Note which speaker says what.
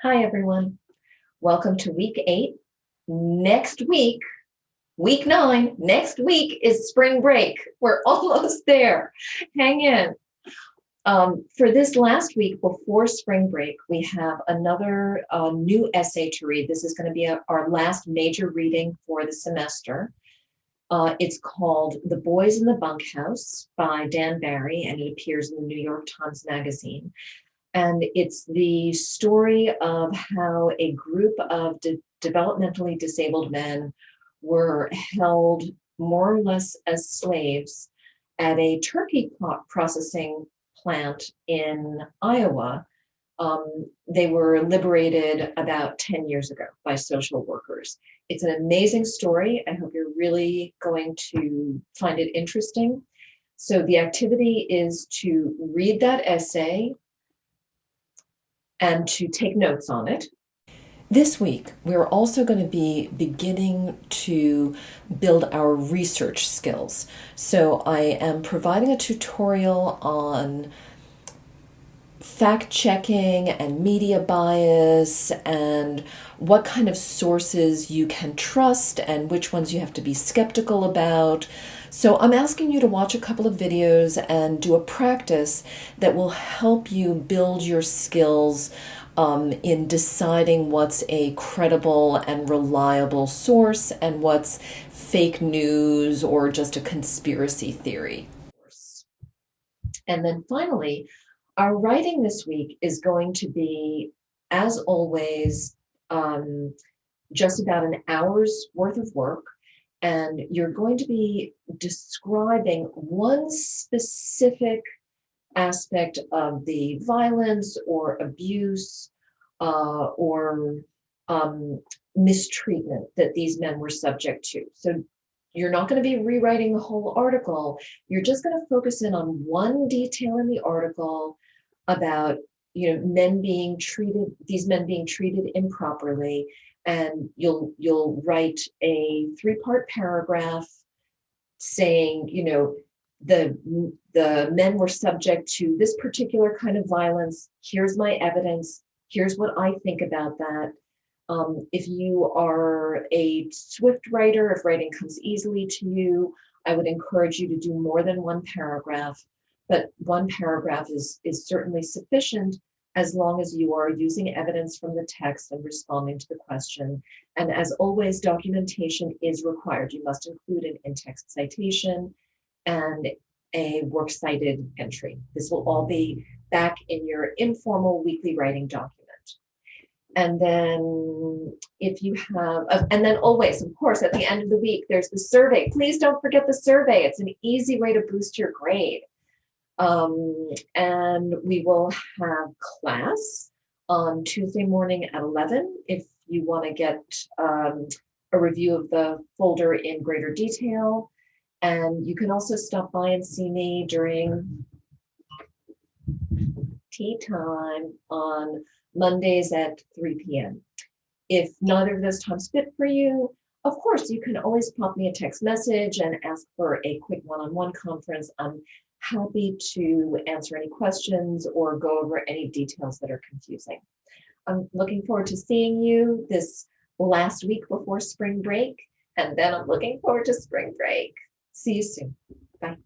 Speaker 1: Hi, everyone. Welcome to week 8. Next week, week 9, next week is spring break. We're almost there. Hang in. For this last week before spring break, we have another new essay to read. This is going to be our last major reading for the semester. It's called The Boys in the Bunkhouse by Dan Barry, and it appears in the New York Times Magazine. And it's the story of how a group of developmentally disabled men were held more or less as slaves at a turkey processing plant in Iowa. They were liberated about 10 years ago by social workers. It's an amazing story. I hope you're really going to find it interesting. So the activity is to read that essay and to take notes on it. This week, we're also going to be beginning to build our research skills. So I am providing a tutorial on fact-checking and media bias and what kind of sources you can trust and which ones you have to be skeptical about. So I'm asking you to watch a couple of videos and do a practice that will help you build your skills in deciding what's a credible and reliable source and what's fake news or just a conspiracy theory. And then finally, our writing this week is going to be, as always, just about an hour's worth of work. And you're going to be describing one specific aspect of the violence or abuse or mistreatment that these men were subject to. So you're not going to be rewriting the whole article. You're just going to focus in on one detail in the article about these men being treated improperly, and you'll write a 3-part paragraph saying, the men were subject to this particular kind of violence. Here's my evidence. Here's what I think about that. If you are a swift writer, if writing comes easily to you, I would encourage you to do more than one paragraph, but one paragraph is certainly sufficient as long as you are using evidence from the text and responding to the question. And as always, documentation is required. You must include an in-text citation and a works cited entry. This will all be back in your informal weekly writing document. And then if you have, and then always, of course, at the end of the week, there's the survey. Please don't forget the survey. It's an easy way to boost your grade. And we will have class on Tuesday morning at 11 if you want to get a review of the folder in greater detail. And you can also stop by and see me during tea time on Mondays at 3 p.m. If neither of those times fit for you, of course, you can always pop me a text message and ask for a quick one-on-one conference. I'm happy to answer any questions or go over any details that are confusing. I'm looking forward to seeing you this last week before spring break, and then I'm looking forward to spring break. See you soon. Bye.